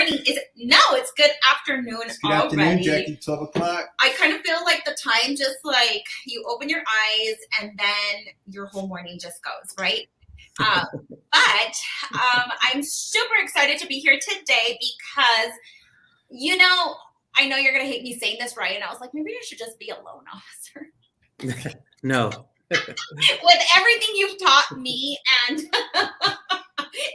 morning. It's good afternoon already. Good afternoon, Jackie, 12 o'clock. I kind of feel like the time just like you open your eyes and then your whole morning just goes, right? But I'm super excited to be here today because, I know you're going to hate me saying this, Ryan. I was like, maybe I should just be a loan officer. No. With everything you've taught me and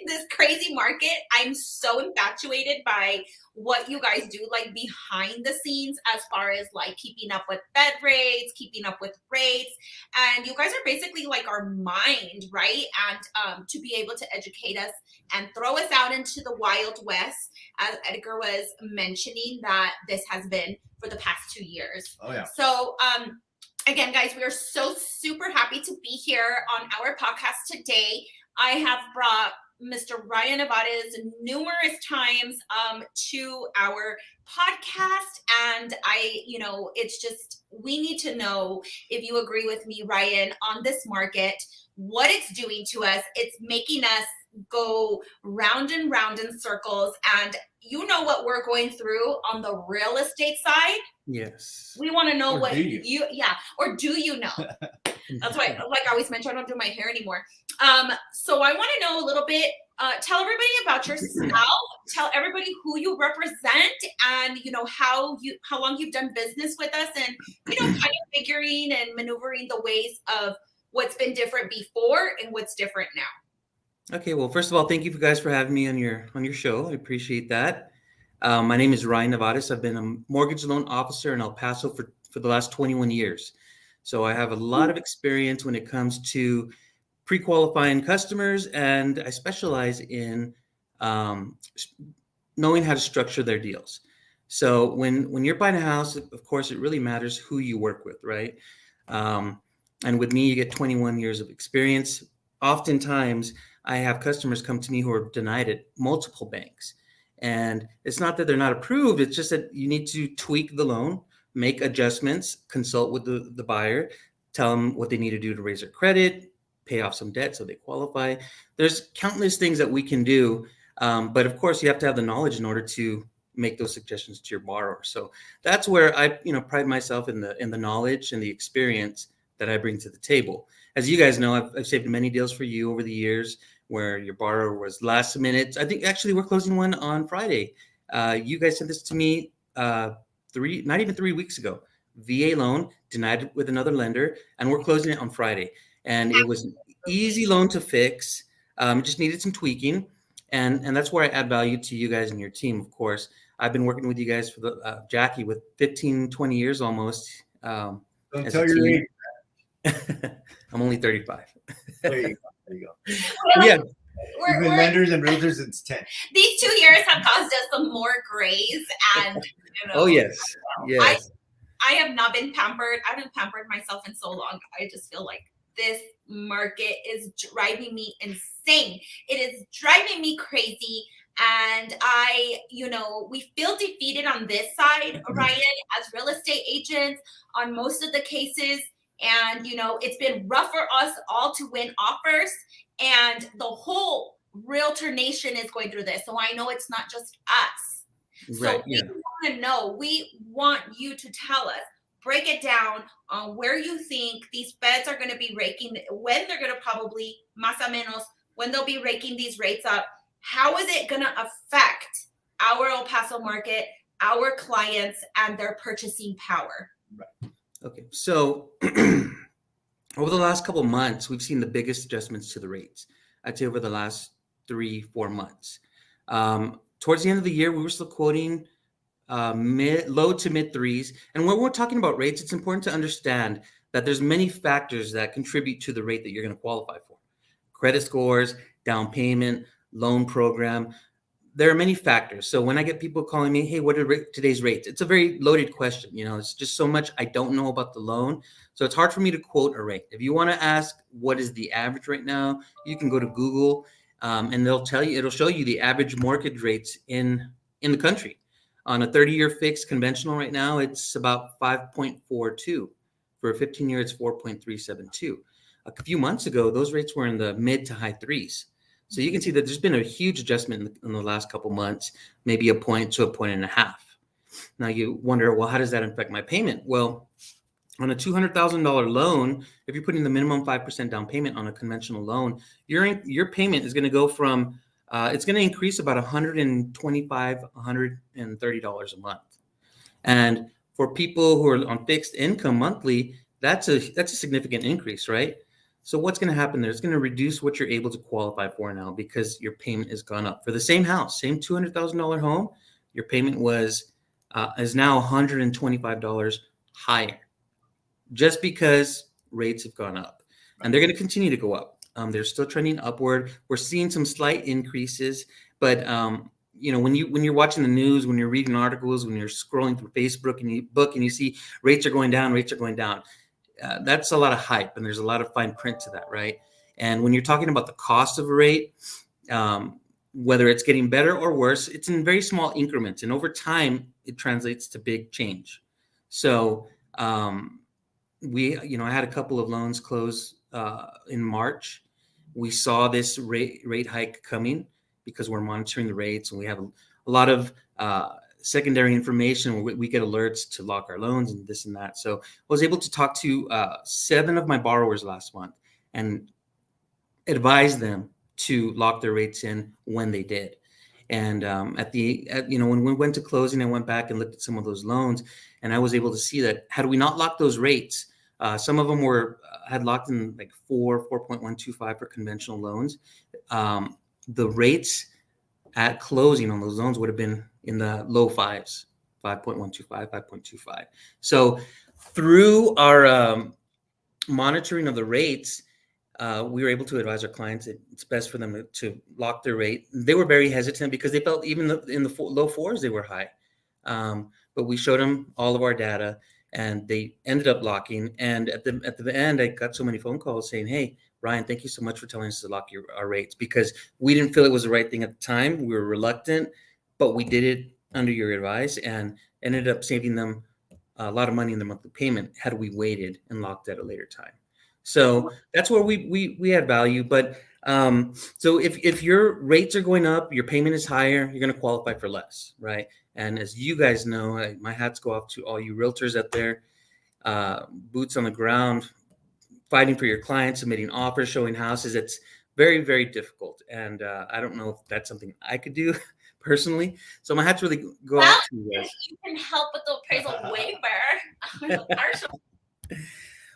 this crazy market, I'm so infatuated by what you guys do, like behind the scenes, as far as like keeping up with Fed rates, keeping up with rates. And you guys are basically like our mind, right? And to be able to educate us and throw us out into the Wild West, as Edgar was mentioning, that this has been for the past 2 years. Oh, yeah. So, again, guys, we are so super happy to be here on our podcast today. I have brought Mr. Ryan Nevarez numerous times to our podcast, and it's just, we need to know if you agree with me, Ryan, on this market, what it's doing to us. It's making us go round and round in circles, and you know what we're going through on the real estate side. Yes. We want to know, or what do you? Or do you know? That's why, like I always mention, I don't do my hair anymore. So I want to know a little bit. Tell everybody about yourself. Tell everybody who you represent, and how long you've done business with us, and kind of figuring and maneuvering the ways of what's been different before and what's different now. Okay. Well, first of all, thank you guys for having me on your show. I appreciate that. My name is Ryan Nevarez. I've been a mortgage loan officer in El Paso for the last 21 years. So I have a lot of experience when it comes to pre-qualifying customers, and I specialize in knowing how to structure their deals. So when you're buying a house, of course, it really matters who you work with, right? And with me, you get 21 years of experience. Oftentimes, I have customers come to me who are denied at multiple banks. And it's not that they're not approved, it's just that you need to tweak the loan, make adjustments, consult with the buyer, tell them what they need to do to raise their credit, pay off some debt so they qualify. There's countless things that we can do. But of course, you have to have the knowledge in order to make those suggestions to your borrower. So that's where I pride myself in the knowledge and the experience that I bring to the table. As you guys know, I've saved many deals for you over the years where your borrower was last minute. I think actually we're closing one on Friday. You guys sent this to me not even 3 weeks ago. VA loan, denied it with another lender, and we're closing it on Friday. And it was an easy loan to fix. It just needed some tweaking. And that's where I add value to you guys and your team, of course. I've been working with you guys for Jackie, with 15, 20 years almost. Don't tell your age. I'm only 35. There you go. Yeah. We've been lenders and realtors since 10. These 2 years have caused us some more grays, and Oh, yes. Yes. I have not been pampered. I haven't pampered myself in so long. I just feel like this market is driving me insane. It is driving me crazy. And we feel defeated on this side, Ryan, as real estate agents on most of the cases. And, it's been rough for us all to win offers. And the whole realtor nation is going through this. So I know it's not just us. Right, so we want to know, we want you to tell us, break it down on where you think these feds are going to be raking, when they're going to probably, más o menos, when they'll be raking these rates up. How is it going to affect our El Paso market, our clients, and their purchasing power? Right. Okay. So over the last couple of months, we've seen the biggest adjustments to the rates. I'd say over the last 3-4 months. Towards the end of the year, we were still quoting low to mid threes. And when we're talking about rates, it's important to understand that there's many factors that contribute to the rate that you're going to qualify for. Credit scores, down payment, loan program. There are many factors. So when I get people calling me, hey, what are today's rates? It's a very loaded question. It's just so much I don't know about the loan. So it's hard for me to quote a rate. If you want to ask what is the average right now, you can go to Google and it'll show you the average mortgage rates in the country. On a 30-year fixed conventional right now, it's about 5.42. For a 15-year, it's 4.372. A few months ago, those rates were in the mid to high threes. So you can see that there's been a huge adjustment in the last couple months, maybe a point to a point and a half. Now you wonder, well, how does that affect my payment? Well, on a $200,000 loan, if you're putting the minimum 5% down payment on a conventional loan, your payment is going to go from it's going to increase about $125, $130 a month. And for people who are on fixed income monthly, that's a significant increase, right? So what's going to happen there? It's going to reduce what you're able to qualify for now because your payment has gone up. For the same house, same $200,000 home, your payment is now $125 higher, just because rates have gone up, and they're going to continue to go up. They're still trending upward. We're seeing some slight increases, but when you're watching the news, when you're reading articles, when you're scrolling through Facebook and you see rates are going down, that's a lot of hype, and there's a lot of fine print to that, right? And when you're talking about the cost of a rate, whether it's getting better or worse, it's in very small increments, and over time it translates to big change. So I had a couple of loans close in March. We saw this rate hike coming because we're monitoring the rates, and we have a lot of secondary information. We get alerts to lock our loans and this and that. So I was able to talk to 7 of my borrowers last month and advise them to lock their rates in when they did. And when we went to closing, I went back and looked at some of those loans, and I was able to see that had we not locked those rates, some of them had locked in like 4.125 for conventional loans. The rates at closing on those loans would have been in the low 5s, 5.125, 5.25. So through our monitoring of the rates, we were able to advise our clients that it's best for them to lock their rate. They were very hesitant because they felt even in the low 4s, they were high. But we showed them all of our data, and they ended up locking. And at the end, I got so many phone calls saying, "Hey, Ryan, thank you so much for telling us to lock our rates, because we didn't feel it was the right thing at the time. We were reluctant, but we did it under your advice and ended up saving them a lot of money in the monthly payment had we waited and locked at a later time." So that's where we add value. But so if your rates are going up, your payment is higher, you're going to qualify for less, right? And as you guys know, my hats go off to all you realtors out there, boots on the ground, fighting for your clients, submitting offers, showing houses. It's very, very difficult. And I don't know if that's something I could do personally. So my hats really go out to you guys. You can help with the appraisal waiver. Partial.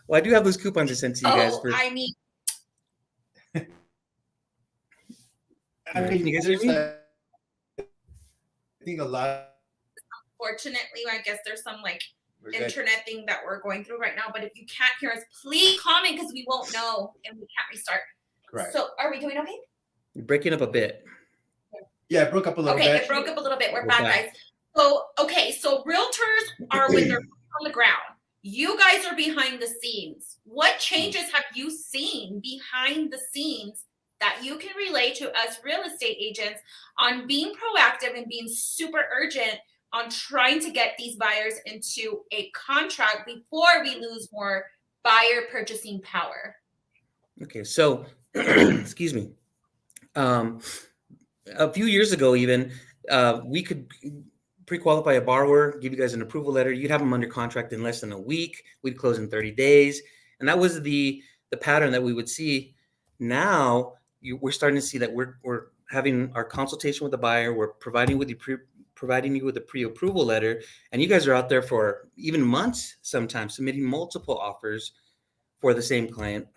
Well, I do have those coupons I sent to you guys. Can you guys hear me? I think a lot. Unfortunately, I guess there's some internet thing that we're going through right now. But if you can't hear us, please comment, because we won't know and we can't restart. Correct. So are we doing okay? You're breaking up a bit. Yeah, it broke up a little bit. Okay, it broke up a little bit. We're back, guys. So realtors are with their feet on the ground. You guys are behind the scenes. What changes have you seen behind the scenes that you can relay to us real estate agents on being proactive and being super urgent on trying to get these buyers into a contract before we lose more buyer purchasing power? Okay, so excuse me. A few years ago, even we could pre-qualify a borrower, give you guys an approval letter. You'd have them under contract in less than a week. We'd close in 30 days, and that was the pattern that we would see. Now we're starting to see that we're having our consultation with the buyer. We're providing you with a pre-approval letter, and you guys are out there for even months, sometimes submitting multiple offers for the same client.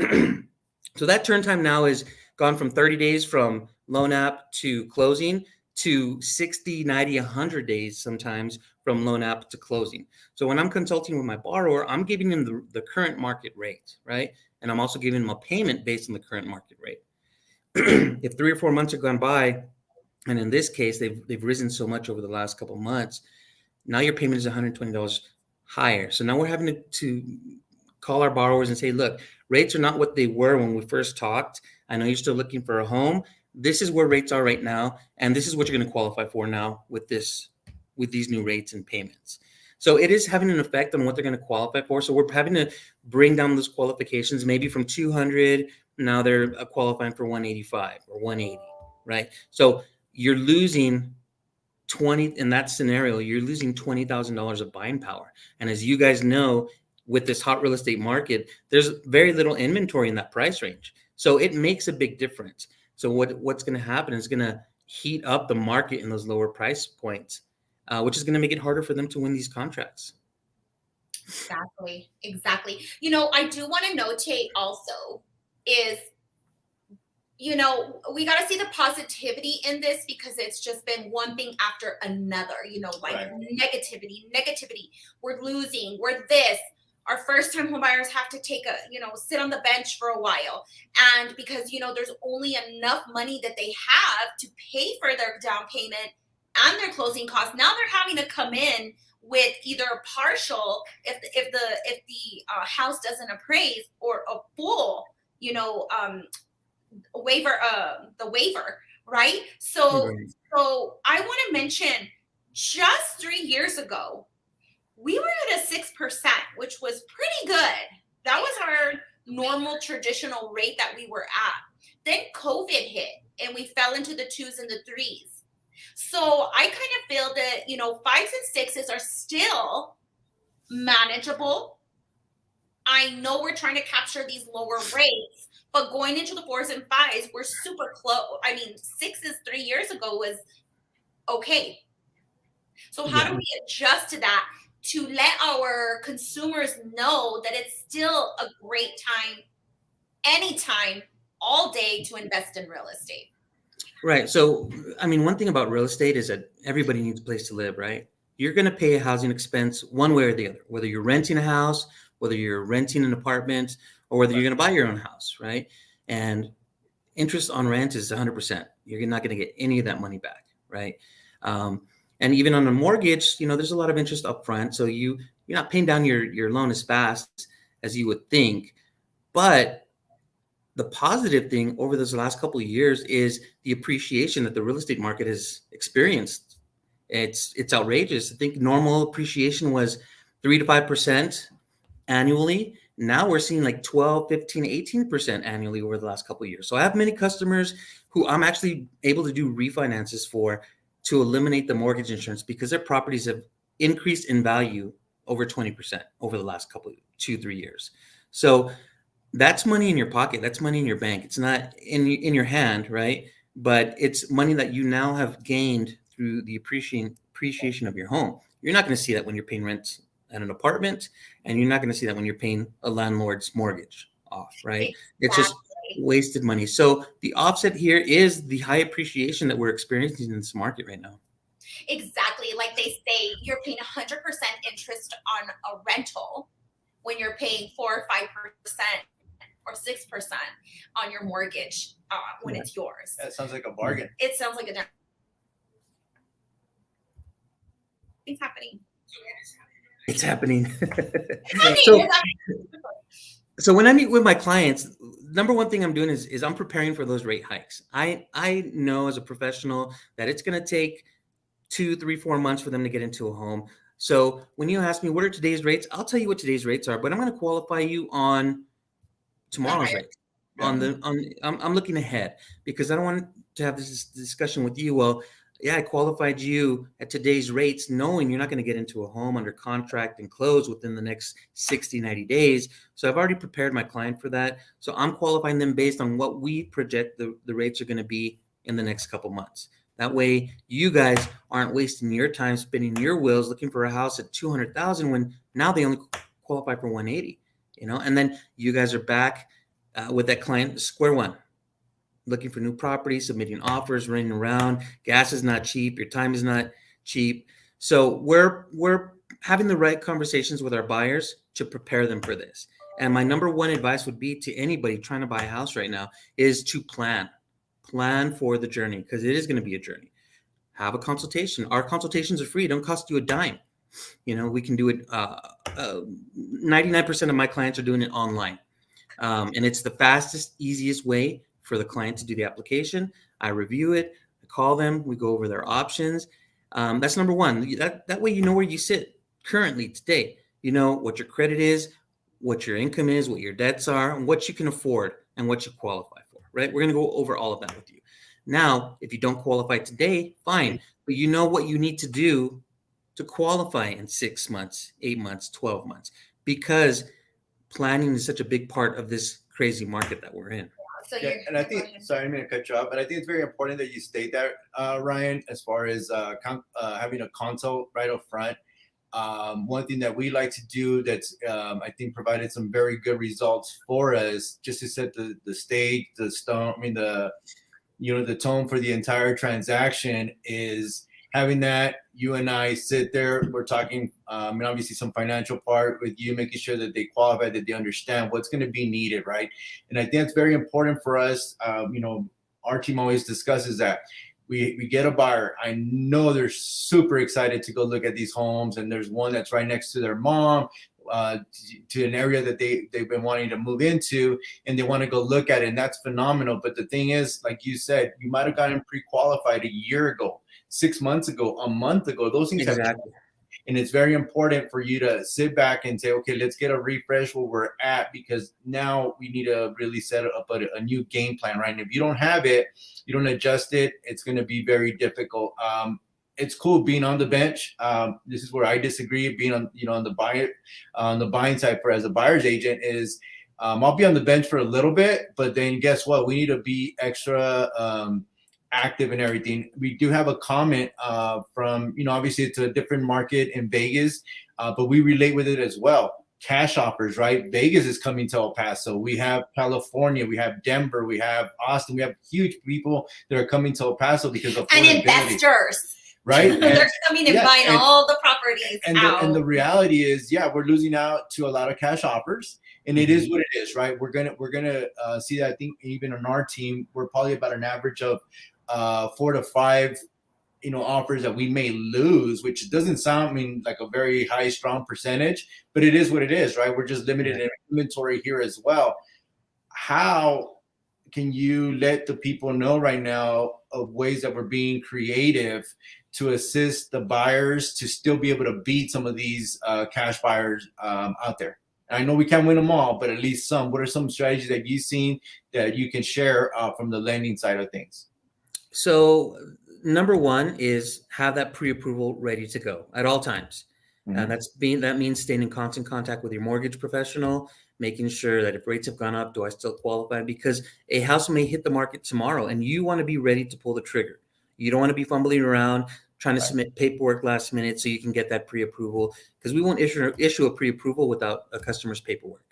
So that turn time now is gone from 30 days from loan app to closing to 60, 90, 100 days sometimes from loan app to closing. So when I'm consulting with my borrower, I'm giving them the current market rate, right? And I'm also giving them a payment based on the current market rate. If 3 or 4 months have gone by, and in this case, they've risen so much over the last couple of months, now your payment is $120 higher. So now we're having to call our borrowers and say, look, rates are not what they were when we first talked. I know you're still looking for a home. This is where rates are right now, and this is what you're going to qualify for now with these new rates and payments. So it is having an effect on what they're going to qualify for. So we're having to bring down those qualifications, maybe from 200, now they're qualifying for 185 or 180. right? So you're losing 20 in that scenario, you're losing $20,000 of buying power. And as you guys know, with this hot real estate market, there's very little inventory in that price range. So it makes a big difference. So what's going to happen is going to heat up the market in those lower price points, which is going to make it harder for them to win these contracts. Exactly. You know, I do want to notate also is, you know, we got to see the positivity in this because it's just been one thing after another, you know, like Right. negativity. We're losing, we're this. Our first time home buyers have to take a, you know, sit on the bench for a while. And because, you know, there's only enough money that they have to pay for their down payment and their closing costs. Now they're having to come in with either a partial if the house doesn't appraise, or a full, you know, waiver, the waiver, right? So Right. so I want to mention, just 3 years ago, we were at a 6%, which was pretty good. That was our normal traditional rate that we were at. Then COVID hit and we fell into the 2s and the 3s. So I kind of feel that, you know, 5s and 6s are still manageable. I know we're trying to capture these lower rates, but going into the 4s and 5s, we're super close. I mean, 6s 3 years ago was okay. So how do we adjust to that to let our consumers know that it's still a great time, anytime, all day, to invest in real estate? Right. So, I mean, one thing about real estate is that everybody needs a place to live, right? You're going to pay a housing expense one way or the other, whether you're renting a house, whether you're renting an apartment, or whether you're going to buy your own house, right? And interest on rent is 100%. You're not going to get any of that money back, right? And even on a mortgage, you know, there's a lot of interest up front. So you're not paying down your loan as fast as you would think. But the positive thing over those last couple of years is the appreciation that the real estate market has experienced. It's outrageous. I think normal appreciation was 3 to 5% annually. Now we're seeing like 12, 15, 18% annually over the last couple of years. So I have many customers who I'm actually able to do refinances for to eliminate the mortgage insurance because their properties have increased in value over 20% over the last couple of 2-3 years. So that's money in your pocket. That's money in your bank. It's not in your hand, right? But it's money that you now have gained through the appreciation of your home. You're not going to see that when you're paying rent at an apartment, and you're not going to see that when you're paying a landlord's mortgage off, right? Exactly. It's just wasted money. So the offset here is the high appreciation that we're experiencing in this market right now. Exactly. Like they say, you're paying 100% interest on a rental when you're paying 4 or 5% or 6% on your mortgage when it's yours. That sounds like a bargain. It sounds like a it's happening. It's happening. It's So, happening. so when I meet with my clients, number one thing I'm doing is I'm preparing for those rate hikes. I know as a professional that it's going to take 2, 3, 4 months for them to get into a home. So when you ask me what are today's rates, I'll tell you what today's rates are, but I'm going to qualify you on tomorrow's rates. I'm looking ahead because I don't want to have this discussion with you. Well, yeah, I qualified you at today's rates, knowing you're not going to get into a home under contract and close within the next 60, 90 days. So I've already prepared my client for that. So I'm qualifying them based on what we project the rates are going to be in the next couple months. That way you guys aren't wasting your time spinning your wheels looking for a house at 200,000 when now they only qualify for 180, you know, and then you guys are back with that client square one, looking for new properties, submitting offers, running around. Gas is not cheap. Your time is not cheap. So we're having the right conversations with our buyers to prepare them for this. And my number one advice would be to anybody trying to buy a house right now is to plan for the journey, because it is going to be a journey. Have a consultation. Our consultations are free. Don't cost you a dime. You know, we can do it. 99% of my clients are doing it online. And it's the fastest, easiest way for the client to do the application. I review it, I call them, we go over their options. That's number one. That way you know where you sit currently today. You know what your credit is, what your income is, what your debts are, and what you can afford and what you qualify for, right? We're going to go over all of that with you. Now, if you don't qualify today, fine, but you know what you need to do to qualify in 6 months, 8 months, 12 months, because planning is such a big part of this crazy market that we're in. So Yeah, and I think, sorry, I'm going to cut you off, but I think it's very important that you state that, Ryan, as far as having a consult right up front. One thing that we like to do that's, I think, provided some very good results for us, just to set the stage, the tone for the entire transaction, is having that you and I sit there, we're talking, and obviously some financial part with you, making sure that they qualify, that they understand what's going to be needed, right? And I think it's very important for us. Our team always discusses that. We get a buyer. I know they're super excited to go look at these homes, and there's one that's right next to their mom, to an area that they've been wanting to move into, and they want to go look at it, and that's phenomenal. But the thing is, like you said, you might have gotten pre-qualified a year ago, 6 months ago, a month ago. Those things have changed. And it's very important for you to sit back and say, okay, let's get a refresh where we're at, because now we need to really set up a new game plan, right? And if you don't have it, you don't adjust it, it's going to be very difficult. It's cool being on the bench. This is where I disagree. Being on the buying side as a buyer's agent is, I'll be on the bench for a little bit, but then guess what? We need to be extra active and everything. We do have a comment from, obviously it's a different market in Vegas, but we relate with it as well. Cash offers, right? Vegas is coming to El Paso. We have California, we have Denver, we have Austin. We have huge people that are coming to El Paso because of and investors. Right? They're coming and buying all the properties out. And the reality is, we're losing out to a lot of cash offers, and it is what it is, right? We're gonna see that. I think even on our team, we're probably about an average of 4 to 5, offers that we may lose, which doesn't sound like a very high, strong percentage, but it is what it is, right? We're just limited in inventory here as well. How can you let the people know right now of ways that we're being creative to assist the buyers to still be able to beat some of these cash buyers out there? I know we can't win them all, but at least some. What are some strategies that you've seen that you can share from the lending side of things? So number one is have that pre-approval ready to go at all times. And that means staying in constant contact with your mortgage professional, making sure that if rates have gone up, do I still qualify? Because a house may hit the market tomorrow and you want to be ready to pull the trigger. You don't want to be fumbling around trying to submit paperwork last minute so you can get that pre-approval, because we won't issue a pre-approval without a customer's paperwork.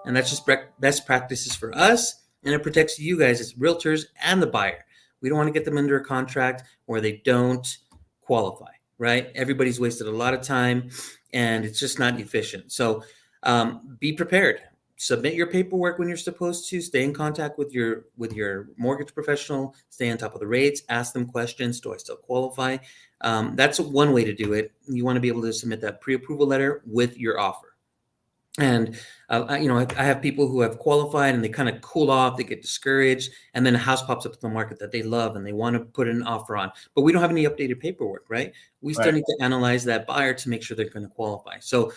And that's just best practices for us, and it protects you guys as realtors and the buyer. We don't want to get them under a contract where they don't qualify, right? Everybody's wasted a lot of time and it's just not efficient. So be prepared. Submit your paperwork when you're supposed to. Stay in contact with your mortgage professional. Stay on top of the rates. Ask them questions. Do I still qualify? That's one way to do it. You want to be able to submit that pre-approval letter with your offer. And I have people who have qualified and they kind of cool off, they get discouraged, and then a house pops up to the market that they love and they want to put an offer on, but we don't have any updated paperwork, right? We still need to analyze that buyer to make sure they're going to qualify. So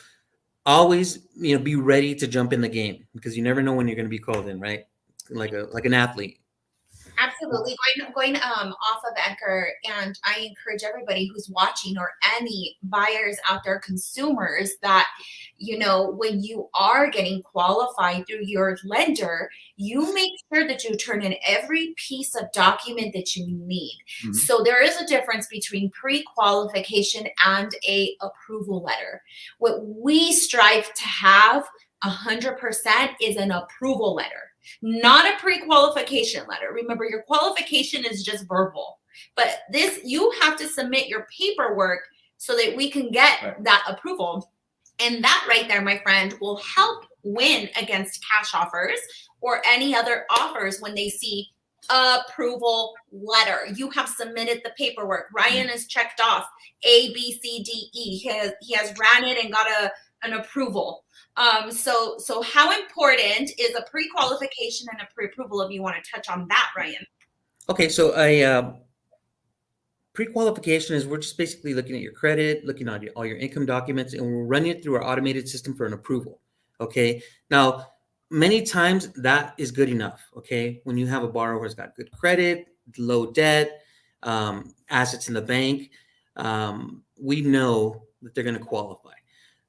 always, be ready to jump in the game, because you never know when you're going to be called in, right? Like an athlete. Absolutely. Going off of Edgar, and I encourage everybody who's watching, or any buyers out there, consumers, that, when you are getting qualified through your lender, you make sure that you turn in every piece of document that you need. So there is a difference between pre-qualification and a approval letter. What we strive to have 100% is an approval letter, not a pre-qualification letter. Remember, your qualification is just verbal, but you have to submit your paperwork so that we can get that approval. And that right there, my friend, will help win against cash offers or any other offers when they see approval letter. You have submitted the paperwork. Ryan is checked off A, B, C, D, E. He has ran it and got an approval. So how important is a pre-qualification and a pre-approval, if you want to touch on that, Ryan? Okay, so pre-qualification is we're just basically looking at your credit, looking at all your income documents, and we're running it through our automated system for an approval. Okay, now many times that is good enough. Okay, when you have a borrower who's got good credit, low debt, assets in the bank, we know that they're going to qualify.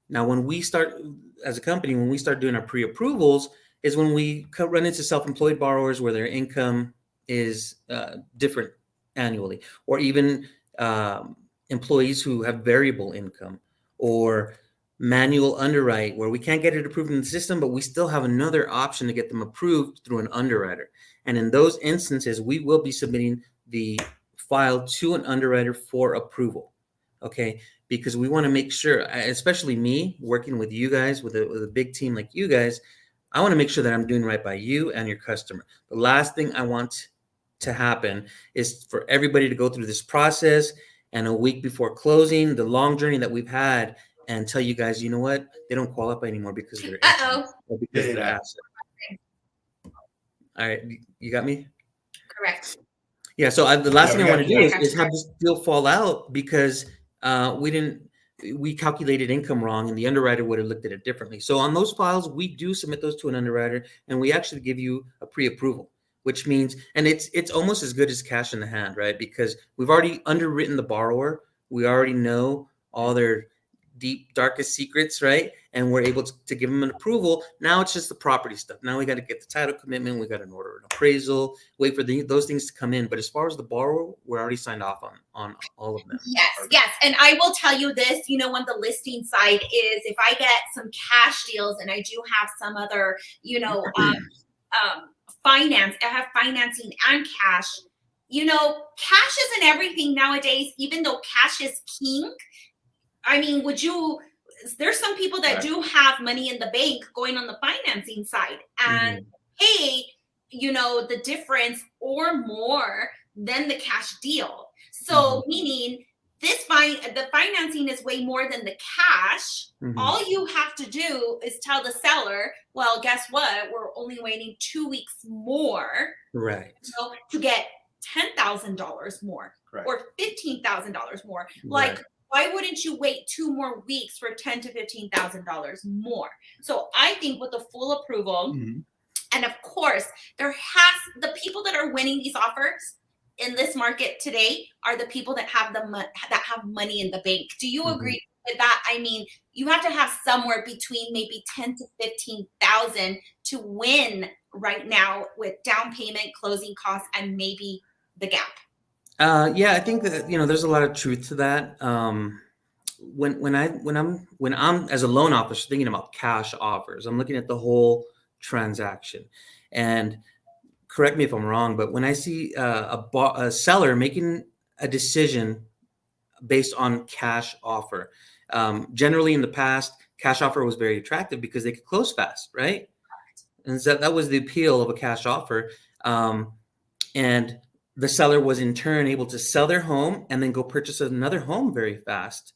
Now, when we start as a company, when we start doing our pre-approvals, is when we run into self-employed borrowers where their income is different annually, or even employees who have variable income, or manual underwrite where we can't get it approved in the system, but we still have another option to get them approved through an underwriter. And in those instances, we will be submitting the file to an underwriter for approval. Okay, because we want to make sure, especially me working with you guys, with a big team like you guys, I want to make sure that I'm doing right by you and your customer. The last thing I want to happen is for everybody to go through this process and a week before closing, the long journey that we've had, and tell you guys, you know what, they don't qualify anymore because of their income or because of their asset. All right, you got me? Correct. Yeah, so the last thing I want to do is have this deal fall out because we calculated income wrong and the underwriter would have looked at it differently. So on those files, we do submit those to an underwriter and we actually give you a pre-approval, which means, and it's almost as good as cash in the hand, right? Because we've already underwritten the borrower. We already know all their deep, darkest secrets, right? And we're able to give them an approval. Now it's just the property stuff. Now we got to get the title commitment. We got to order an appraisal, wait for those things to come in. But as far as the borrower, we're already signed off on all of them. Yes. And I will tell you this, on the listing side is if I get some cash deals and I do have some other, finance, I have financing and cash, cash isn't everything nowadays, even though cash is king. I mean, there's some people that do have money in the bank going on the financing side and pay, the difference or more than the cash deal. So meaning the financing is way more than the cash. All you have to do is tell the seller, well, guess what? We're only waiting 2 weeks more. Right. To get $10,000 more or $15,000 more. Like, why wouldn't you wait 2 more weeks for $10,000 to $15,000 more? So I think with the full approval, and of course, the people that are winning these offers in this market today are the people that have money in the bank. Do you agree with that? I mean, you have to have somewhere between maybe 10 to 15,000 to win right now with down payment, closing costs, and maybe the gap. Yeah, I think that there's a lot of truth to that. When I'm as a loan officer thinking about cash offers, I'm looking at the whole transaction. And correct me if I'm wrong, but when I see a seller making a decision based on cash offer, generally in the past, cash offer was very attractive because they could close fast, right? And so that was the appeal of a cash offer. And the seller was in turn able to sell their home and then go purchase another home very fast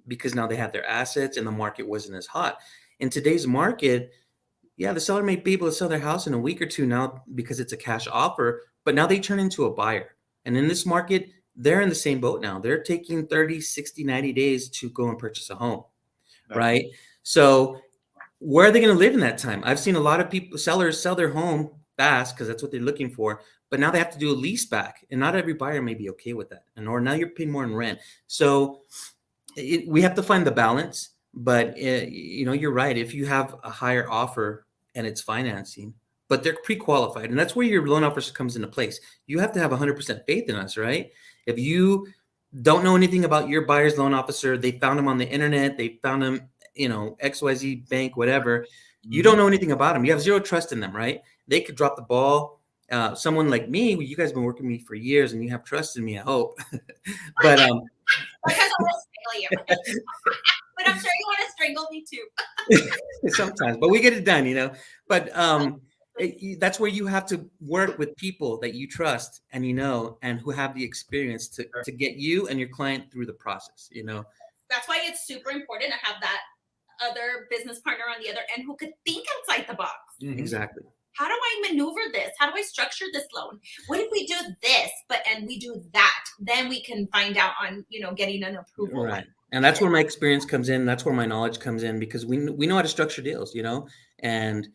because now they had their assets and the market wasn't as hot. In today's market, the seller may be able to sell their house in a week or two now because it's a cash offer, but now they turn into a buyer. And in this market, they're in the same boat now. They're taking 30, 60, 90 days to go and purchase a home, right? So where are they going to live in that time? I've seen a lot of sellers sell their home fast because that's what they're looking for. But now they have to do a lease back, and not every buyer may be okay with that. Or now you're paying more in rent. So we have to find the balance. But you're right. If you have a higher offer and it's financing, but they're pre-qualified, and that's where your loan officer comes into place. You have to have 100% faith in us, right? If you don't know anything about your buyer's loan officer, they found him on the internet, they found him, XYZ bank, whatever. You don't know anything about them. You have zero trust in them, right? They could drop the ball. Someone like me, you guys have been working with me for years and you have trust in me, I hope. But because I will strangle you. But I'm sure you want to strangle me too. Sometimes, but we get it done, But that's where you have to work with people that you trust and and who have the experience to get you and your client through the process, That's why it's super important to have that other business partner on the other end who could think outside the box. Exactly. How do I maneuver this? How do I structure this loan? What if we do this, and we do that? Then we can find out on, getting an approval. Right. And that's where my experience comes in. That's where my knowledge comes in because we know how to structure deals, and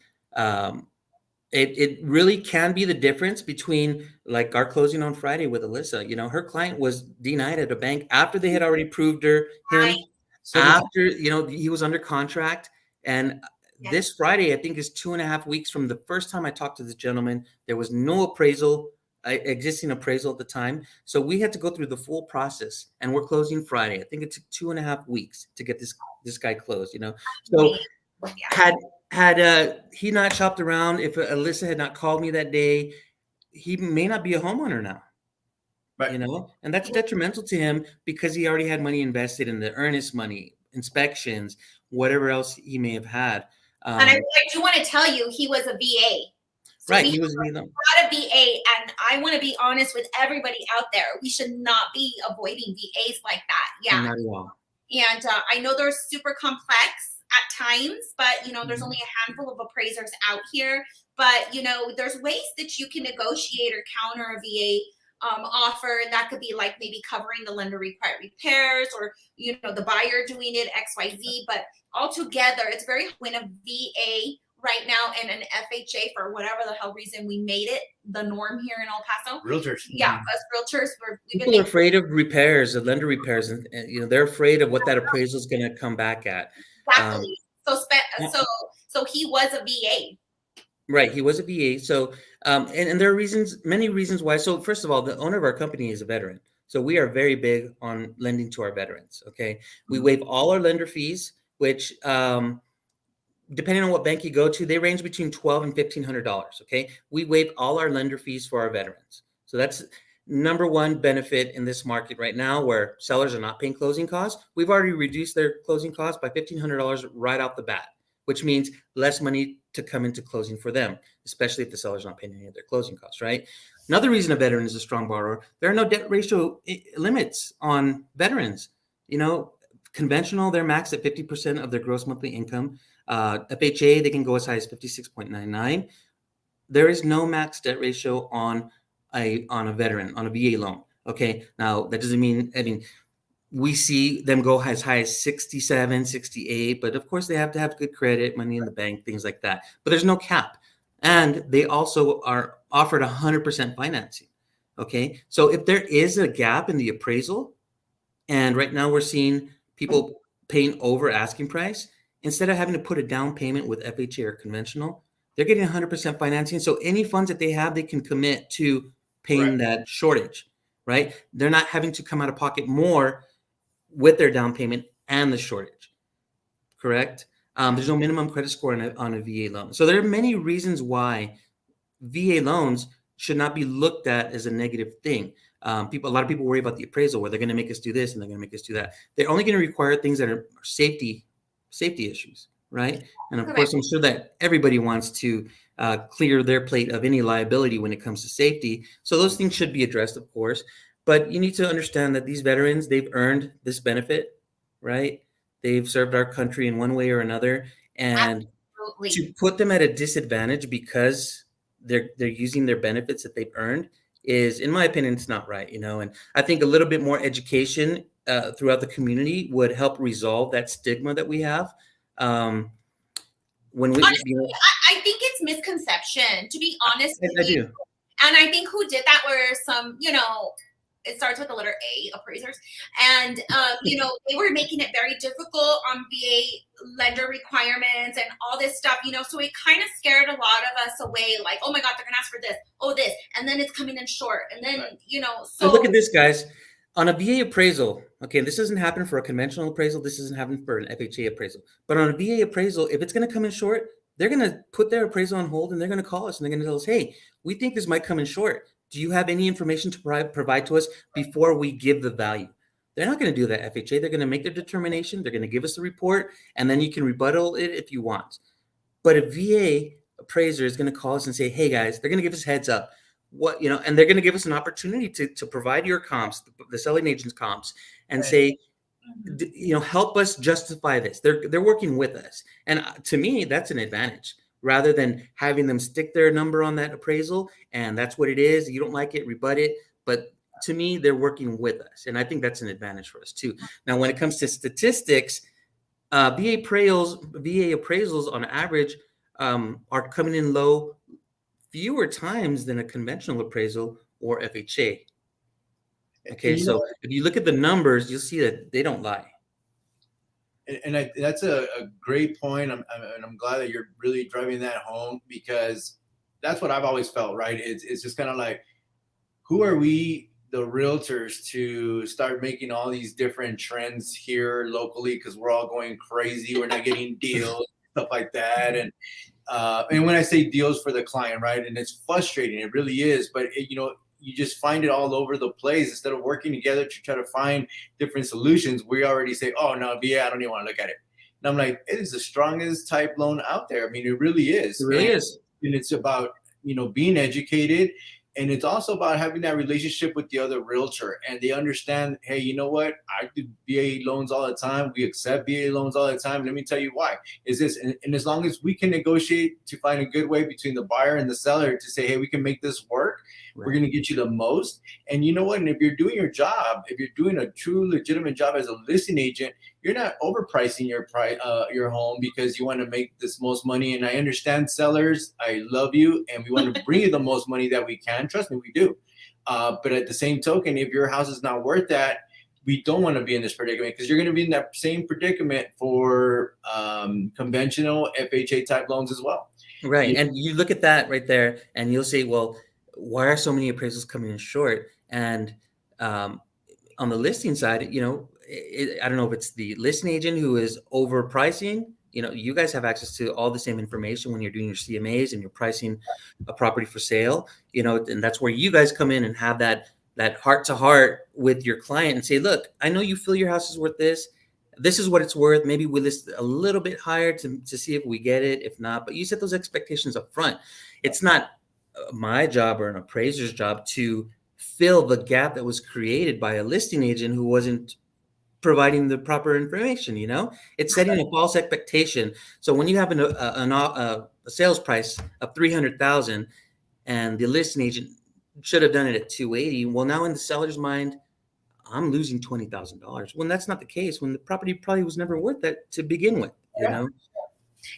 It really can be the difference between like our closing on Friday with Alyssa. You know, her client was denied at a bank after they had already proved him Right. So does, after, you know, he was under contract. And Yes. this Friday, I think, is 2.5 weeks from the first time I talked to this gentleman. There was no appraisal, existing appraisal at the time. So we had to go through the full process, and we're closing Friday. I think it took 2.5 weeks to get this guy closed, you know. So Yeah. had he not shopped around, if Alyssa had not called me that day, he may not be a homeowner now. Right. You know, and that's detrimental to him because he already had money invested in the earnest money, inspections, whatever else he may have had. And I do want to tell you, he was a VA. So Right, we he was not a VA, and I want to be honest with everybody out there. We should not be avoiding VAs like that. Yeah. not at all. And I know they're super complex at times, but you know, there's only a handful of appraisers out here. But you know, there's ways that you can negotiate or counter a VA offer. That could be like maybe covering the lender required repairs, or you know, the buyer doing it XYZ. But altogether, it's very when a VA right now and an FHA, for whatever the hell reason, we made it the norm here in El Paso. realtors. Yeah, us realtors, we've been People are afraid of repairs, of lender repairs, and you know, they're afraid of what that appraisal is going to come back at. exactly. So he was a VA. Right, he was a VA. So, and there are reasons, many reasons why. So, first of all, the owner of our company is a veteran. So we are very big on lending to our veterans. Okay, we waive all our lender fees, which, depending on what bank you go to, they range between $1,200 and $1,500. Okay, we waive all our lender fees for our veterans. So that's number one benefit in this market right now, where sellers are not paying closing costs. We've already reduced their closing costs by $1,500 right off the bat, which means less money to come into closing for them, especially if the seller's not paying any of their closing costs, right? Another reason a veteran is a strong borrower, there are no debt ratio limits on veterans. You know, conventional, they're maxed at 50% of their gross monthly income. FHA, they can go as high as 56.99. There is no max debt ratio on a veteran, on a VA loan. Okay, now that doesn't mean, I mean, we see them go as high as 67, 68, but of course they have to have good credit, money in the bank, things like that. But there's no cap. And they also are offered 100% financing. Okay, so if there is a gap in the appraisal, and right now we're seeing people paying over asking price, instead of having to put a down payment with FHA or conventional, they're getting 100% financing. So any funds that they have, they can commit to paying that shortage, right? They're not having to come out of pocket more with their down payment and the shortage, correct? There's no minimum credit score on a VA loan. So there are many reasons why VA loans should not be looked at as a negative thing. A lot of people worry about the appraisal, where they're going to make us do this and they're going to make us do that. They're only going to require things that are safety issues, right? And of course, I'm sure that everybody wants to clear their plate of any liability when it comes to safety. So those things should be addressed, of course. But you need to understand that these veterans, they've earned this benefit, right? They've served our country in one way or another. And Absolutely. to put them at a disadvantage because they're using their benefits that they've earned is, in my opinion, it's not right, you know. And I think a little bit more education throughout the community would help resolve that stigma that we have. When we, Honestly, you know, I think it's misconception, to be honest with I you. do. And I think who did that were some, you know, it starts with the letter A, appraisers. And, you know, they were making it very difficult on VA lender requirements and all this stuff, you know, so it kind of scared a lot of us away. Like, oh my God, they're going to ask for this, oh, this, and then it's coming in short. And then, you know, so look at this, guys. On a VA appraisal, okay, this doesn't happen for a conventional appraisal. This doesn't happen for an FHA appraisal. But on a VA appraisal, if it's going to come in short, they're going to put their appraisal on hold and they're going to call us and they're going to tell us, hey, we think this might come in short. Do you have any information to provide to us before we give the value? They're not going to do that, FHA. They're going to make their determination. They're going to give us the report, and then you can rebuttal it if you want. But a VA appraiser is going to call us and say, hey, guys, they're going to give us heads up. What, you know, and they're going to give us an opportunity to provide your comps, the selling agent's comps, and say, you know, help us justify this. They're working with us. And to me, that's an advantage, rather than having them stick their number on that appraisal and that's what it is. You don't like it, rebut it. But to me, they're working with us. And I think that's an advantage for us too. Now, when it comes to statistics, VA appraisals on average are coming in low fewer times than a conventional appraisal or FHA. Okay, And so if you look at the numbers, you'll see that they don't lie. that's a great point. I'm glad that you're really driving that home, because that's what I've always felt, right? It's just kind of like, who are we, the realtors, to start making all these different trends here locally, because we're all going crazy. We're not getting deals, stuff like that. And when I say deals for the client, right? And it's frustrating, it really is. But you just find it all over the place. Instead of working together to try to find different solutions, we already say, "Oh no, VA, I don't even want to look at it." And I'm like, it is the strongest type loan out there. I mean, it really is. It really is. And it's about being educated. And it's also about having that relationship with the other realtor, and they understand, hey, you know what? I do VA loans all the time. We accept VA loans all the time. Let me tell you why. Is this, and as long as we can negotiate to find a good way between the buyer and the seller to say, hey, we can make this work. Right. We're going to get you the most. And you know what? And if you're doing your job, if you're doing a true legitimate job as a listing agent, you're not overpricing your home because you want to make this most money. And I understand, sellers, I love you, and we want to bring you the most money that we can. Trust me, we do. But at the same token, if your house is not worth that, we don't want to be in this predicament, because you're going to be in that same predicament for conventional FHA type loans as well. Right. And you look at that right there and you'll say, well, why are so many appraisals coming in short? And on the listing side, I don't know if it's the listing agent who is overpricing. You guys have access to all the same information when you're doing your CMAs and you're pricing a property for sale, and that's where you guys come in and have that heart to heart with your client and say, look, I know you feel your house is worth this. This is what it's worth. Maybe we list a little bit higher to see if we get it. If not, but you set those expectations up front. It's not my job or an appraiser's job to fill the gap that was created by a listing agent who wasn't providing the proper information. It's setting a false expectation. So when you have a sales price of $300,000 and the listing agent should have done it at $280,000, well, now in the seller's mind, I'm losing $20,000. When that's not the case, when the property probably was never worth that to begin with.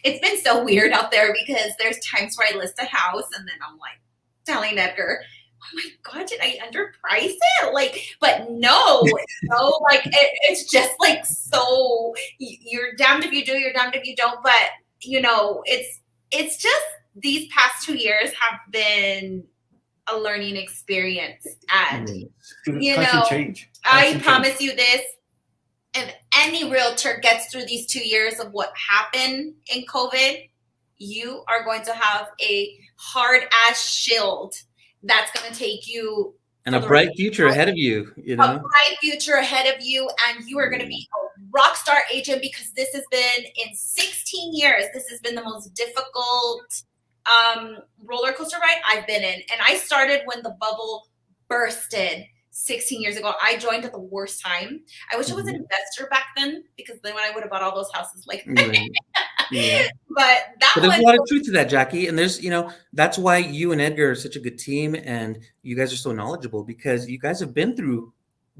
It's been so weird out there, because there's times where I list a house and then I'm like telling Edgar, oh my God, did I underprice it? But no, it's just like, so you're damned if you do, you're damned if you don't. But it's just, these past 2 years have been a learning experience. And change. I promise you this, if any realtor gets through these 2 years of what happened in COVID, you are going to have a hard ass shield that's going to take you and a bright future ahead of you. A bright future ahead of you, and you are going to be a rock star agent, because this has been, in 16 years, this has been the most difficult roller coaster ride I've been in. And I started when the bubble bursted 16 years ago. I joined at the worst time. I wish I was an investor back then, because then I would have bought all those houses like that. Yeah. But there's a lot of truth to that, Jackie. And there's, that's why you and Edgar are such a good team, and you guys are so knowledgeable, because you guys have been through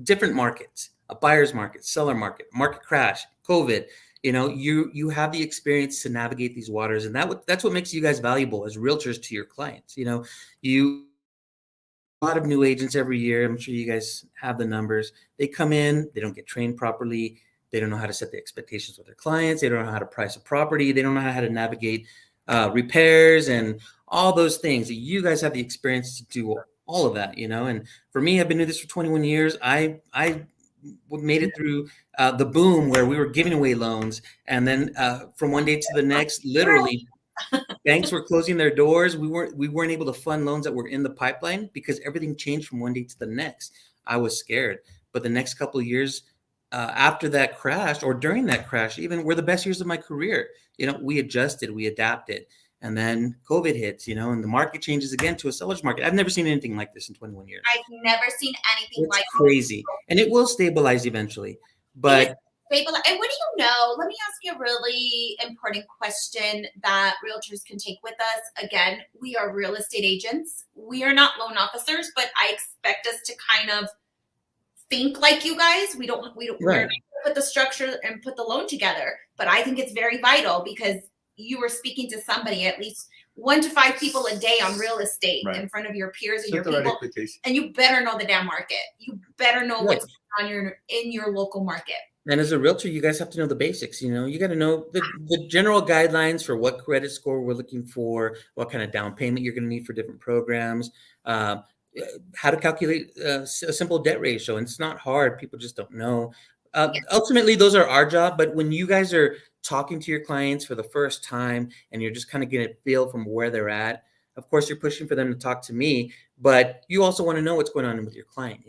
different markets, a buyer's market, seller market crash, COVID. You have the experience to navigate these waters, and that's what makes you guys valuable as realtors to your clients. You a lot of new agents every year. I'm sure you guys have the numbers. They come in, they don't get trained properly. They don't know how to set the expectations with their clients. They don't know how to price a property. They don't know how to navigate repairs and all those things. You guys have the experience to do all of that, And for me, I've been doing this for 21 years. I made it through the boom where we were giving away loans, and then from one day to the next, literally, banks were closing their doors. We weren't able to fund loans that were in the pipeline because everything changed from one day to the next. I was scared, but the next couple of years after that crash, or during that crash, even, were the best years of my career. We adjusted, we adapted, and then COVID hits. And the market changes again to a seller's market. I've never seen anything like this in 21 years. I've never seen anything like crazy, and it will stabilize eventually. But and what do you know? Let me ask you a really important question that realtors can take with us. Again, we are real estate agents. We are not loan officers, but I expect us to kind of think like you guys. We're not going to put the structure and put the loan together. But I think it's very vital, because you were speaking to somebody, at least 1 to 5 people a day on real estate Right. in front of your peers and Set your the right people. expectation. And you better know the damn market. You better know Right. what's on in your local market. And as a realtor, you guys have to know the basics. You got to know the general guidelines for what credit score we're looking for, what kind of down payment you're going to need for different programs, how to calculate a simple debt ratio. And it's not hard. People just don't know. Ultimately, those are our job. But when you guys are talking to your clients for the first time and you're just kind of getting a feel from where they're at, of course, you're pushing for them to talk to me. But you also want to know what's going on with your client,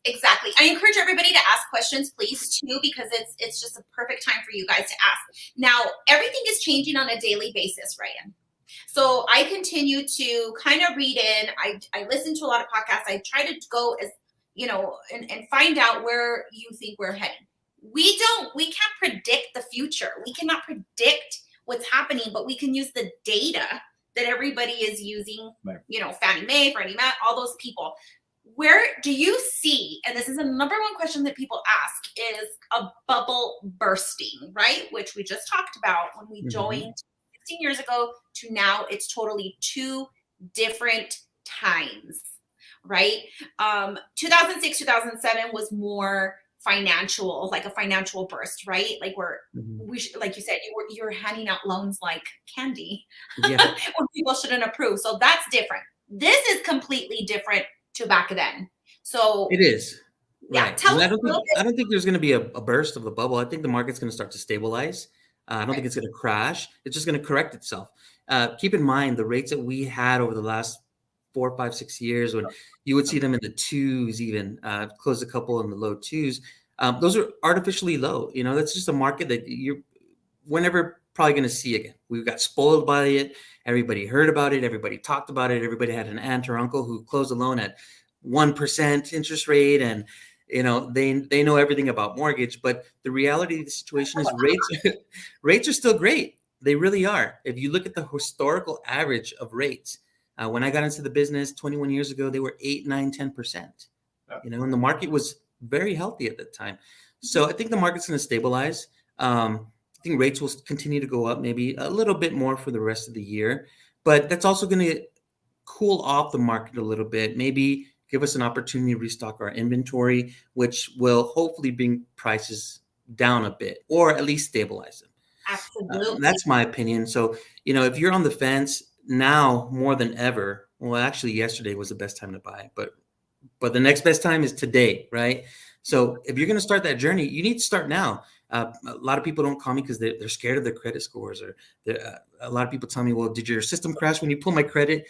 Exactly. I encourage everybody to ask questions, please, too, because it's just a perfect time for you guys to ask. Now, everything is changing on a daily basis, Ryan. So I continue to kind of read in. I listen to a lot of podcasts. I try to go as, and find out where you think we're heading. We can't predict the future. We cannot predict what's happening, but we can use the data that everybody is using, right. Fannie Mae, Freddie Mac, all those people. Where do you see, and this is the number one question that people ask, is a bubble bursting, right? Which we just talked about when we joined 16 years ago to now. It's totally 2 different times, right? 2006, 2007 was more financial, like a financial burst, right? Like like you said, you're handing out loans like candy when people shouldn't approve. So that's different. This is completely different to back then. So it is. Yeah. Right. Tell us I don't think there's going to be a burst of the bubble. I think the market's going to start to stabilize. I don't think it's going to crash. It's just going to correct itself. Keep in mind the rates that we had over the last 4, 5, 6 years, when you would see them in the 2s, even closed a couple in the low 2s. Those are artificially low. That's just a market that we're never probably going to see again. We got spoiled by it. Everybody heard about it. Everybody talked about it. Everybody had an aunt or uncle who closed a loan at 1% interest rate, and they know everything about mortgage. But the reality of the situation is rates are still great. They really are. If you look at the historical average of rates, when I got into the business 21 years ago, they were 8, 9, 10%. And the market was very healthy at that time. So I think the market's going to stabilize. I think rates will continue to go up, maybe a little bit more for the rest of the year, but that's also going to cool off the market a little bit. Maybe give us an opportunity to restock our inventory, which will hopefully bring prices down a bit, or at least stabilize them. Absolutely. That's my opinion. So, if you're on the fence now more than ever, well, actually yesterday was the best time to buy, but the next best time is today, right? So if you're going to start that journey, you need to start now. A lot of people don't call me because they're scared of their credit scores, or a lot of people tell me, well, did your system crash when you pull my credit?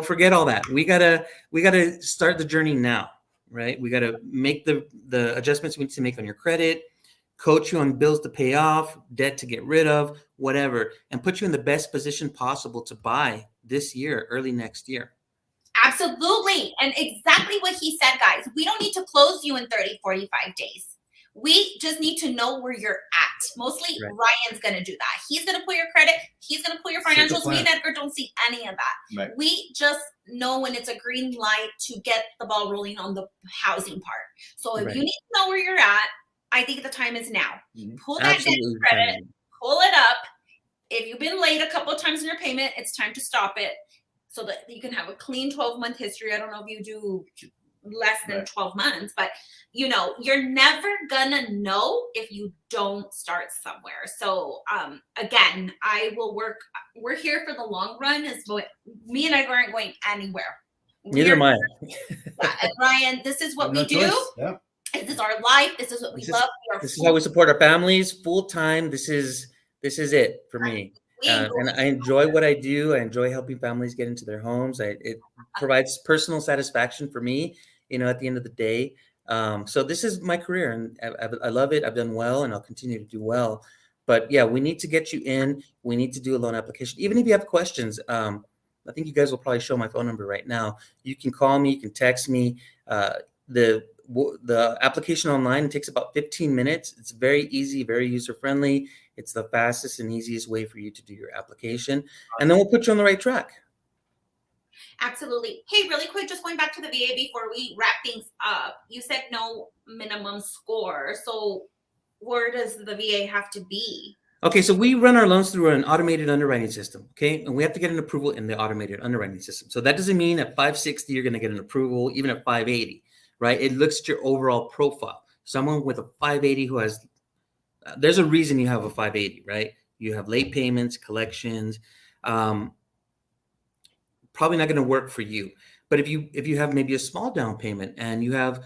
Forget all that. We gotta start the journey now, right? We gotta make the adjustments we need to make on your credit, coach you on bills to pay off, debt to get rid of, whatever, and put you in the best position possible to buy this year, early next year. Absolutely. And exactly what he said, guys. We don't need to close you in 30, 45 days. We just need to know where you're at. Mostly Ryan's going to do that. He's going to pull your credit. He's going to pull your financials. Me and Edgar don't see any of that. Right. We just know when it's a green light to get the ball rolling on the housing part. So if you need to know where you're at, I think the time is now. Pull that credit, pull it up. If you've been late a couple of times in your payment, it's time to stop it so that you can have a clean 12-month history. I don't know if you do less than 12 months, but you're never gonna know if you don't start somewhere. So again, we're here for the long run. Me and I aren't going anywhere. Neither am I. And Ryan, this is what we do. Yeah. This is our life. This is what we love. This is how we support our families full time. This is it for me. And I enjoy what I do. I enjoy helping families get into their homes. It provides personal satisfaction for me, at the end of the day. So this is my career, and I love it. I've done well, and I'll continue to do well. But yeah, we need to get you in. We need to do a loan application. Even if you have questions, I think you guys will probably show my phone number right now. You can call me. You can text me. The application online takes about 15 minutes. It's very easy, very user-friendly. It's the fastest and easiest way for you to do your application. And then we'll put you on the right track. Absolutely. Hey, really quick, just going back to the VA before we wrap things up. You said no minimum score. So where does the VA have to be? Okay, so we run our loans through an automated underwriting system, okay? And we have to get an approval in the automated underwriting system. So that doesn't mean at 560 you're going to get an approval, even at 580, right? It looks at your overall profile. Someone with a 580 who has, there's a reason you have a 580, right? You have late payments, collections, probably not going to work for you. But if you have maybe a small down payment and you have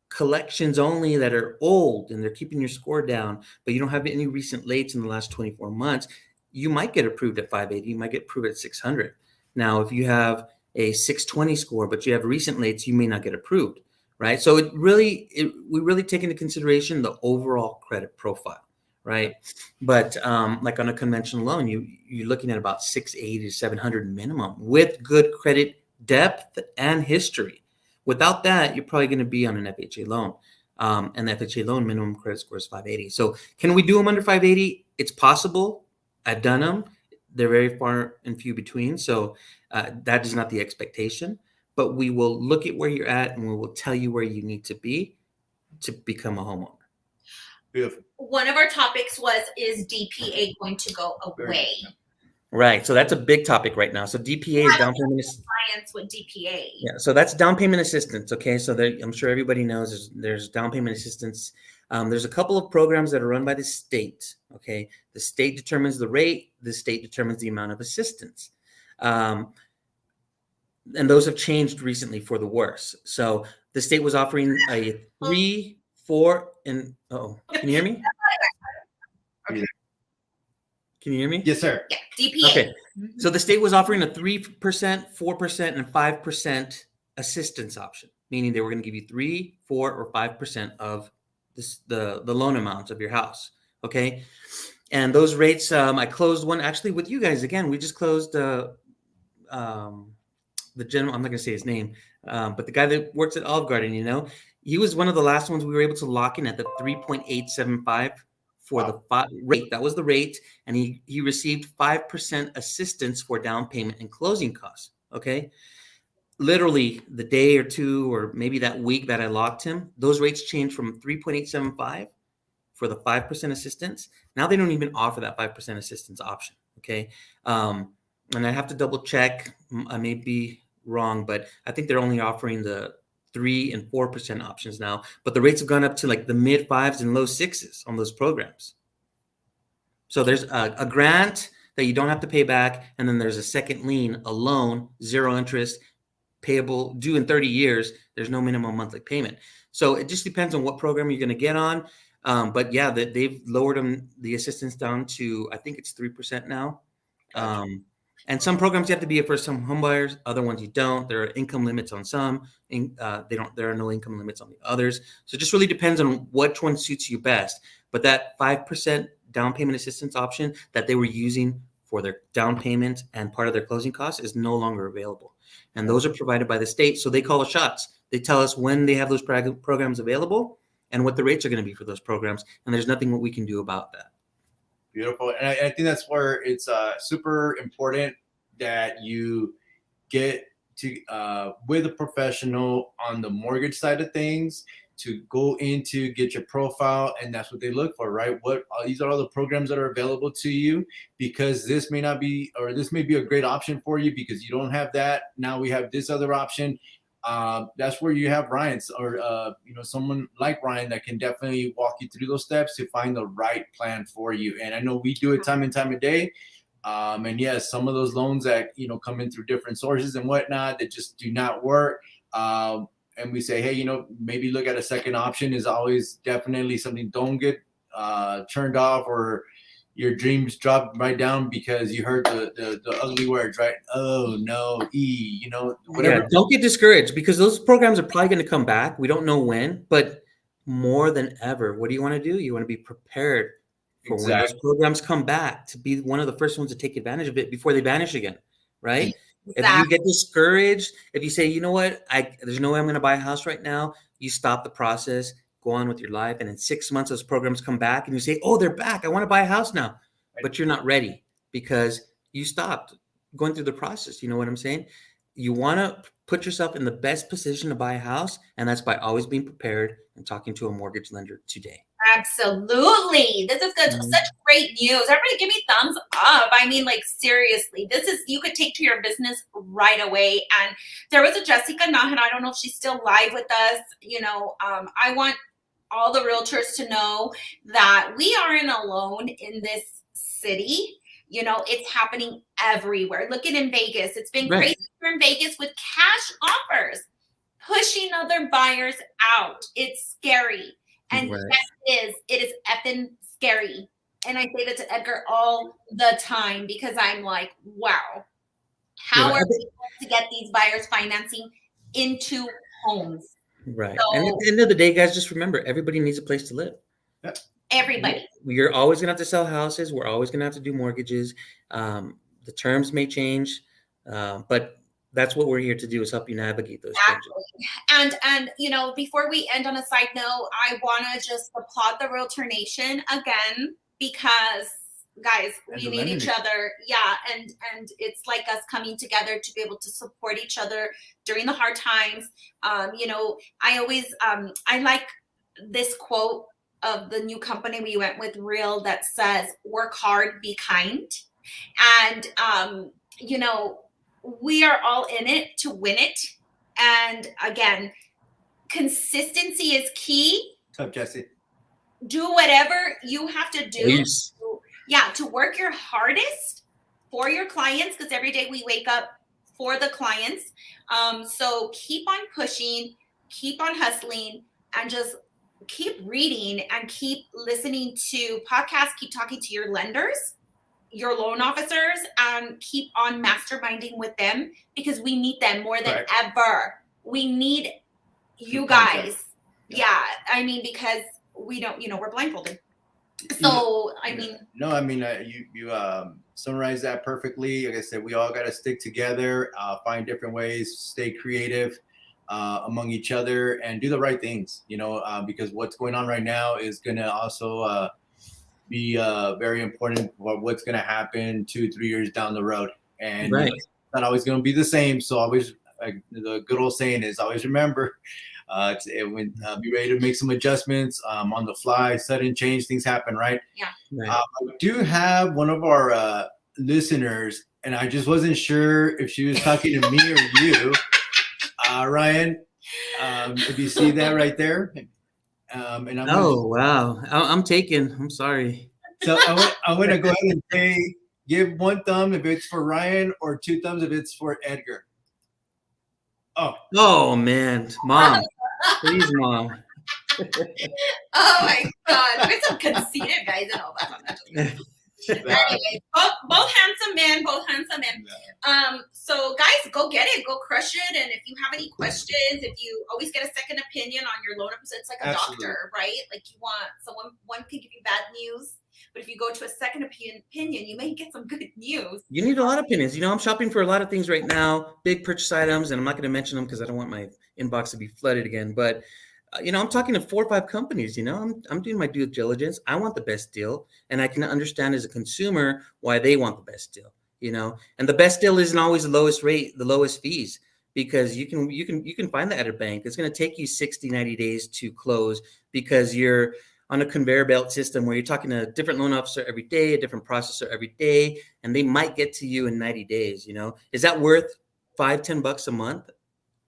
collections only that are old and they're keeping your score down, but you don't have any recent lates in the last 24 months, you might get approved at 580. You might get approved at 600. Now, if you have a 620 score, but you have recent lates, you may not get approved, right? So we really take into consideration the overall credit profile, right? But like on a conventional loan, you're looking at about 680 to 700 minimum with good credit depth and history. Without that, you're probably going to be on an FHA loan. And the FHA loan minimum credit score is 580. So can we do them under 580? It's possible. I've done them. They're very far and few between. So that is not the expectation. But we will look at where you're at and we will tell you where you need to be to become a homeowner. Beautiful. One of our topics was, is DPA going to go away? Right. So that's a big topic right now. So DPA is down payment assistance. Clients with DPA. Yeah. So that's down payment assistance. Okay. So I'm sure everybody knows there's down payment assistance. There's a couple of programs that are run by the state. Okay. The state determines the rate. The state determines the amount of assistance. And those have changed recently for the worse. So the state was offering a 3, 4, and can you hear me? Okay. Can you hear me? Yes, sir. Yeah, DPA. Okay. So the state was offering a 3%, 4%, and 5% assistance option, meaning they were going to give you 3, 4, or 5% of the loan amounts of your house. Okay. And those rates, I closed one actually with you guys again. We just closed the gentleman, I'm not going to say his name, but the guy that works at Olive Garden, he was one of the last ones we were able to lock in at the 3.875 for the rate. That was the rate. And he received 5% assistance for down payment and closing costs. Okay. Literally the day or two, or maybe that week that I locked him, those rates changed from 3.875 for the 5% assistance. Now they don't even offer that 5% assistance option. Okay. And I have to double check. I may be wrong, but I think they're only offering the 3 and 4% options now, but the rates have gone up to like the mid 5s and low 6s on those programs. So there's a grant that you don't have to pay back. And then there's a second lien, a loan, 0 interest, payable, due in 30 years. There's no minimum monthly payment. So it just depends on what program you're going to get on. But yeah, they've lowered the assistance down to, I think it's 3% now. Gotcha. And some programs you have to be a first-time home buyers. Other ones you don't. There are income limits on some. There are no income limits on the others. So it just really depends on which one suits you best. But that 5% down payment assistance option that they were using for their down payment and part of their closing costs is no longer available. And those are provided by the state. So they call the shots. They tell us when they have those programs available and what the rates are going to be for those programs. And there's nothing what we can do about that. Beautiful. And I think that's where it's super important that you get to with a professional on the mortgage side of things to go into get your profile. And that's what they look for, right? These are all the programs that are available to you, because this may not be, or this may be a great option for you because you don't have that. Now we have this other option. That's where you have Ryan's or someone like Ryan that can definitely walk you through those steps to find the right plan for you. And I know we do it time and time a day. And yes, some of those loans that come in through different sources and whatnot that just do not work. And we say, hey, maybe look at a second option is always definitely something. Don't get turned off or your dreams drop right down because you heard the ugly words, right? Oh no, whatever. Yeah, don't get discouraged because those programs are probably going to come back. We don't know when, but more than ever, what do you want to do? You want to be prepared for when those programs come back to be one of the first ones to take advantage of it before they vanish again, right? Exactly. If you get discouraged, if you say, you know what, there's no way I'm going to buy a house right now, you stop the process, go on with your life. And in 6 months, those programs come back and you say, oh, they're back. I want to buy a house now. But you're not ready because you stopped going through the process. You know what I'm saying? You want to put yourself in the best position to buy a house. And that's by always being prepared and talking to a mortgage lender today. Absolutely. This is good. Such great news. Everybody give me thumbs up. I mean, like, seriously, this is, you could take to your business right away. And there was a Jessica Nahan. I don't know if she's still live with us. I want all the realtors to know that we aren't alone in this city. It's happening everywhere. Look at in Vegas. It's been crazy here in Vegas with cash offers, pushing other buyers out. It's scary. And yes, it is effing scary. And I say that to Edgar all the time because I'm like, wow, how are we going to get these buyers financing into homes? Right. And at the end of the day, guys, just remember, everybody needs a place to live. Yep. Everybody. You're always going to have to sell houses. We're always going to have to do mortgages. The terms may change, but that's what we're here to do, is help you navigate those changes. And before we end, on a side note, I want to just applaud the Realtor Nation again, because guys, we need each other. Yeah. And it's like us coming together to be able to support each other during the hard times. I always, I like this quote of the new company we went with, Real, that says, work hard, be kind. And, we are all in it to win it. And again, consistency is key. What's up, Jesse? Do whatever you have to do. Yes. To work your hardest for your clients, because every day we wake up for the clients. So keep on pushing, keep on hustling, and just keep reading and keep listening to podcasts, keep talking to your lenders, your loan officers, and keep on masterminding with them, because we need them more than ever. We need you guys. Yeah. I mean, because we don't, we're blindfolded. So, you summarized that perfectly. Like I said, we all got to stick together, find different ways, stay creative among each other, and do the right things, because what's going on right now is going to also be very important for what's going to happen 2-3 years down the road. And it's not always going to be the same. So always, like the good old saying is, always remember, be ready to make some adjustments on the fly. Sudden change, things happen, right? Yeah. I do have one of our listeners, and I just wasn't sure if she was talking to me or you. Ryan, if you see that right there. Wow. I'm taken. I'm sorry. So I want to go ahead and say, give 1 thumb if it's for Ryan, or 2 thumbs if it's for Edgar. Oh man, Mom. Please, Mom. Oh my God. We're some conceited guys and all that. Anyway, both handsome men. So guys, go get it, go crush it. And if you have any questions, if you always get a second opinion on your loan, it's like a doctor, right? Like, you want someone, one can give you bad news, but if you go to a second opinion, you may get some good news. You need a lot of opinions. I'm shopping for a lot of things right now, big purchase items, and I'm not going to mention them because I don't want my inbox to be flooded again. But I'm talking to 4 or 5 companies. I'm doing my due diligence. I want the best deal, and I can understand as a consumer why they want the best deal. And the best deal isn't always the lowest rate, the lowest fees, because you can find that at a bank. It's going to take you 60-90 days to close, because you're on a conveyor belt system where you're talking to a different loan officer every day, a different processor every day, and they might get to you in 90 days. Is that worth $5-10 a month?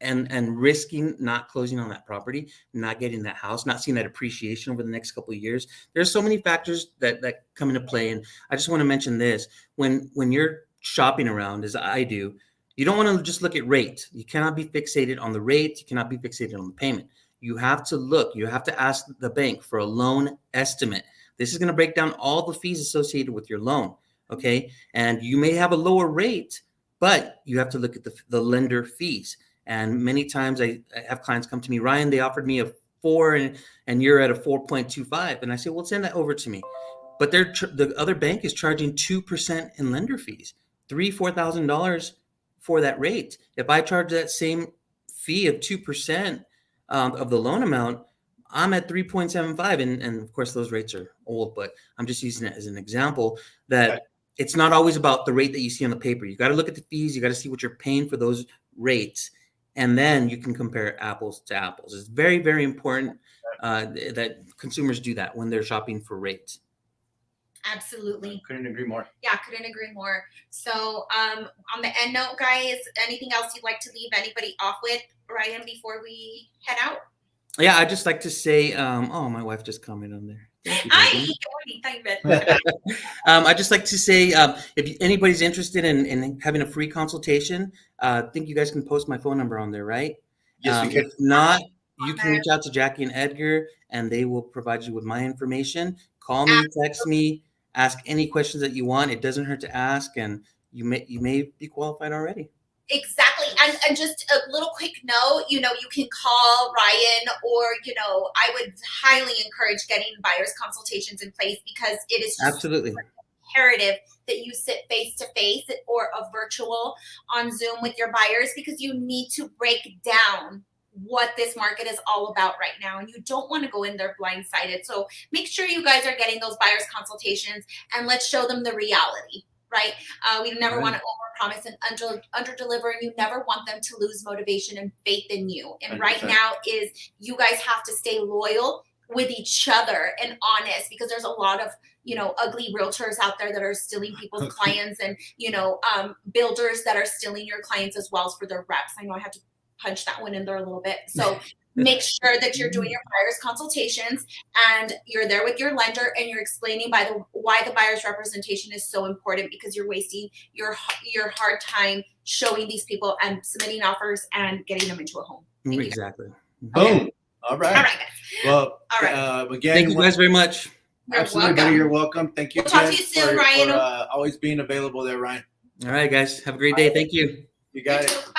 And risking not closing on that property, not getting that house, not seeing that appreciation over the next couple of years? There's so many factors that come into play. And I just want to mention this. When you're shopping around, as I do, you don't want to just look at rate. You cannot be fixated on the rate. You cannot be fixated on the payment. You have to look. You have to ask the bank for a loan estimate. This is going to break down all the fees associated with your loan, okay? And you may have a lower rate, but you have to look at the lender fees. And many times I have clients come to me, Ryan, they offered me a 4 and you're at a 4.25. And I say, well, send that over to me. But the other bank is charging 2% in lender fees, $3,000-$4,000 for that rate. If I charge that same fee of 2% of the loan amount, I'm at 3.75. And of course, those rates are old, but I'm just using it as an example that it's not always about the rate that you see on the paper. You got to look at the fees. You got to see what you're paying for those rates. And then you can compare apples to apples. It's very, very important that consumers do that when they're shopping for rates. Absolutely. Couldn't agree more. Yeah, couldn't agree more. So on the end note, guys, anything else you'd like to leave anybody off with, Ryan, before we head out? Yeah, I'd just like to say, oh, my wife just commented on there. Thank you, baby. I'd just like to say, if anybody's interested in having a free consultation, I think you guys can post my phone number on there, right? Yes, we can. If not, you can reach out to Jackie and Edgar, and they will provide you with my information. Call me, text me, ask any questions that you want. It doesn't hurt to ask, and you may be qualified already. Exactly. And just a little quick note, you can call Ryan, or, I would highly encourage getting buyer's consultations in place, because it is just Absolutely imperative that you sit face to face or a virtual on Zoom with your buyers, because you need to break down what this market is all about right now, and you don't want to go in there blindsided. So make sure you guys are getting those buyer's consultations, and let's show them the reality. Right? We never want to overpromise and underdeliver, and you never want them to lose motivation and faith in you. And 100%. Right now is you guys have to stay loyal with each other and honest, because there's a lot of ugly realtors out there that are stealing people's clients, and builders that are stealing your clients as well for their reps. I know I have to punch that one in there a little bit. So make sure that you're doing your buyer's consultations, and you're there with your lender, and you're explaining why the buyer's representation is so important, because you're wasting your hard time showing these people and submitting offers and getting them into a home. Exactly. Boom. All right. All right, guys. Well, All right. Again, Thank you guys very much. Absolutely, buddy, you're welcome. Thank you. We'll talk to again you soon, for Ryan. always being available there, Ryan. All right, guys. Have a great day. Thank you. You got it.